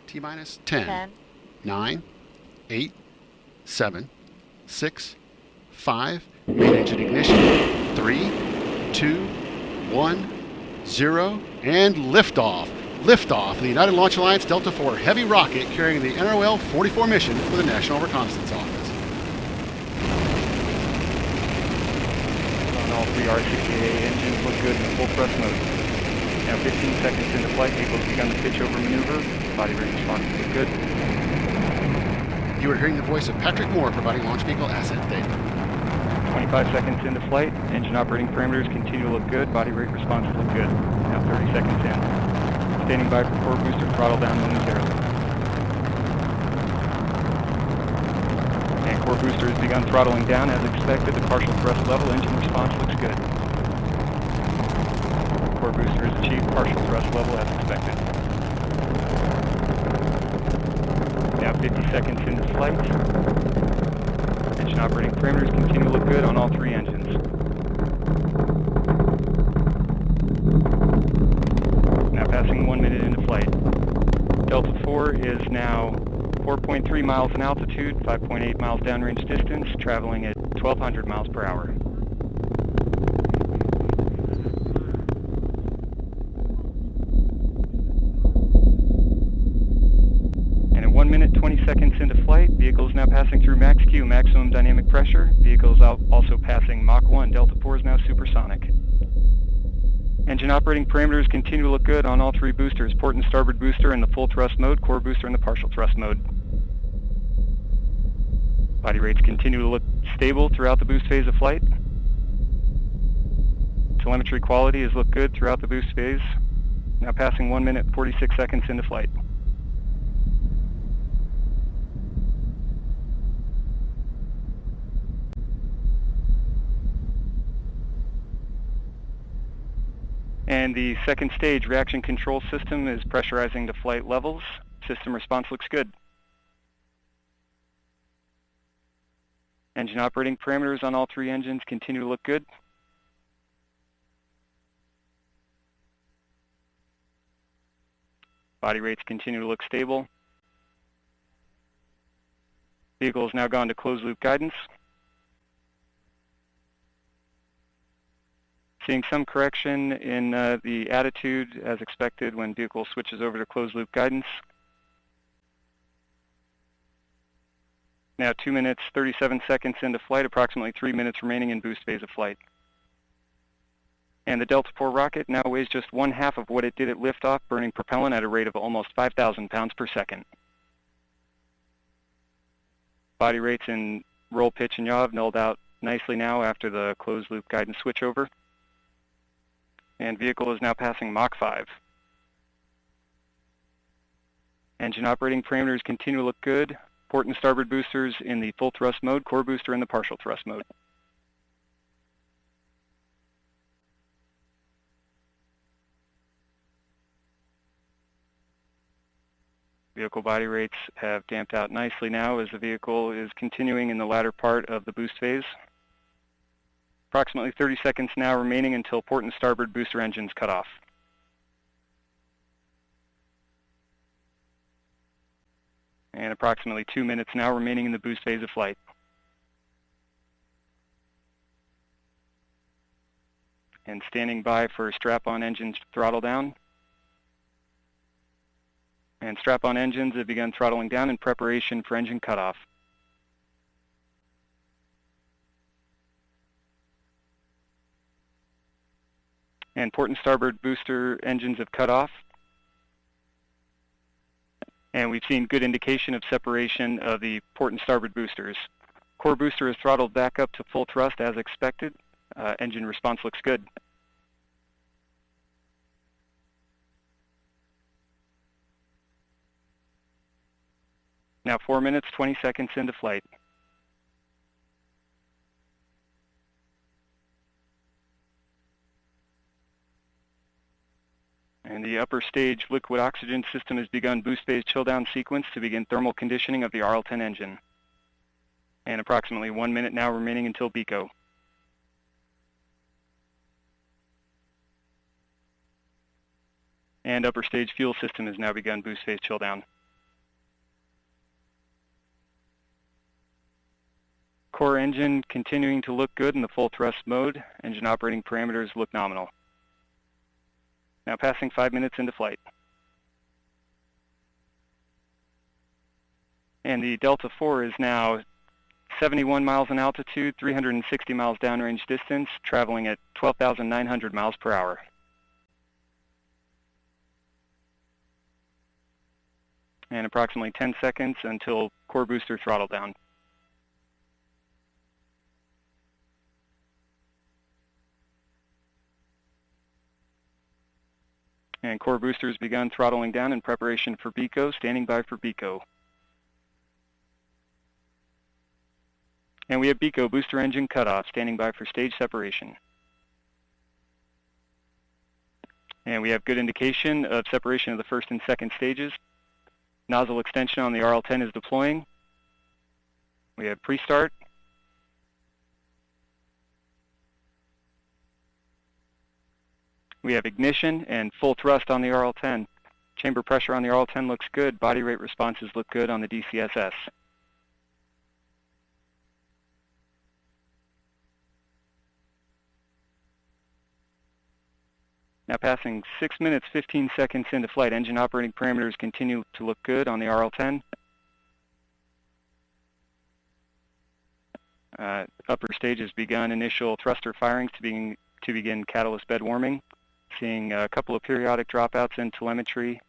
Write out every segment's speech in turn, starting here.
T-minus 10, 10, 9, 8, 7, 6, 5. Main engine ignition. 3, 2, 1, 0. And liftoff. Liftoff of the United Launch Alliance Delta IV Heavy rocket carrying the NROL-44 mission for the National Reconnaissance Office. On all three R-68A engines look good in the full thrust mode. Now 15 seconds into flight, vehicle's begun the pitch over maneuver. Body rate response look good. You are hearing the voice of Patrick Moore providing launch vehicle asset data. 25 seconds into flight, engine operating parameters continue to look good. Body rate response look good. Now 30 seconds in. Standing by for core booster throttle down momentarily. And core booster has begun throttling down as expected. The partial thrust level engine response looks good. Core booster has achieved partial thrust level as expected. Now 50 seconds into flight. Engine operating parameters continue to look good on all three engines. Now passing 1 minute into flight. Delta IV is now 4.3 miles in altitude, 5.8 miles downrange distance, traveling at 1,200 miles per hour. And at 1 minute 20 seconds into flight, vehicle is now passing through max Q, maximum dynamic pressure. Vehicle is also passing Mach 1. Delta IV is now supersonic. Engine operating parameters continue to look good on all three boosters. Port and starboard booster in the full thrust mode, core booster in the partial thrust mode. Body rates continue to look stable throughout the boost phase of flight. Telemetry quality has looked good throughout the boost phase. Now passing 1 minute 46 seconds into flight. And the second stage reaction control system is pressurizing to flight levels. System response looks good. Engine operating parameters on all three engines continue to look good. Body rates continue to look stable. Vehicle has now gone to closed loop guidance. Seeing some correction in the attitude as expected when vehicle switches over to closed loop guidance. Now 2 minutes 37 seconds into flight, approximately 3 minutes remaining in boost phase of flight. And the Delta IV rocket now weighs just 1/2 of what it did at liftoff, burning propellant at a rate of almost 5,000 pounds per second. Body rates in roll, pitch, and yaw have nulled out nicely now after the closed loop guidance switchover. And vehicle is now passing Mach 5. Engine operating parameters continue to look good. Port and starboard boosters in the full thrust mode, core booster in the partial thrust mode. Vehicle body rates have damped out nicely now as the vehicle is continuing in the latter part of the boost phase. Approximately 30 seconds now remaining until port and starboard booster engines cut off. And approximately 2 minutes now remaining in the boost phase of flight. And standing by for strap-on engines throttle down. And strap-on engines have begun throttling down in preparation for engine cutoff. And port and starboard booster engines have cut off. And we've seen good indication of separation of the port and starboard boosters. Core booster is throttled back up to full thrust as expected. Engine response looks good. Now 4 minutes, 20 seconds into flight. And the upper stage liquid oxygen system has begun boost phase chill down sequence to begin thermal conditioning of the RL-10 engine. And approximately 1 minute now remaining until BECO. And upper stage fuel system has now begun boost phase chill down. Core engine continuing to look good in the full thrust mode. Engine operating parameters look nominal. Now passing 5 minutes into flight. And the Delta IV is now 71 miles in altitude, 360 miles downrange distance, traveling at 12,900 miles per hour. And approximately 10 seconds until core booster throttle down. And core booster has begun throttling down in preparation for BECO, standing by for BECO. And we have BECO booster engine cutoff, standing by for stage separation. And we have good indication of separation of the first and second stages. Nozzle extension on the RL-10 is deploying. We have pre-start. We have ignition and full thrust on the RL-10. Chamber pressure on the RL-10 looks good. Body rate responses look good on the DCSS. Now passing 6 minutes, 15 seconds into flight. Engine operating parameters continue to look good on the RL-10. Upper stage has begun initial thruster firings to begin catalyst bed warming. Seeing a couple of periodic dropouts in telemetry.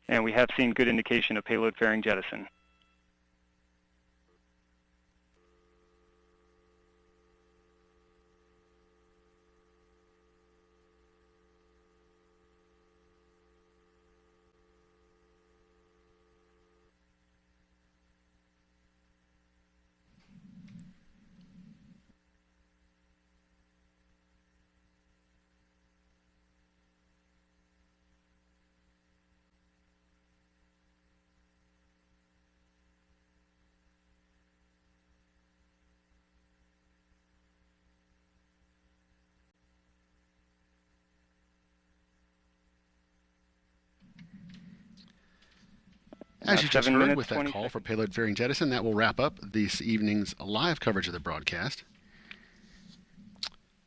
And we have seen good indication of payload fairing jettison. As you just 7 heard minutes, with that 20 call for seconds. payload fairing jettison, that will wrap up this evening's live coverage of the broadcast.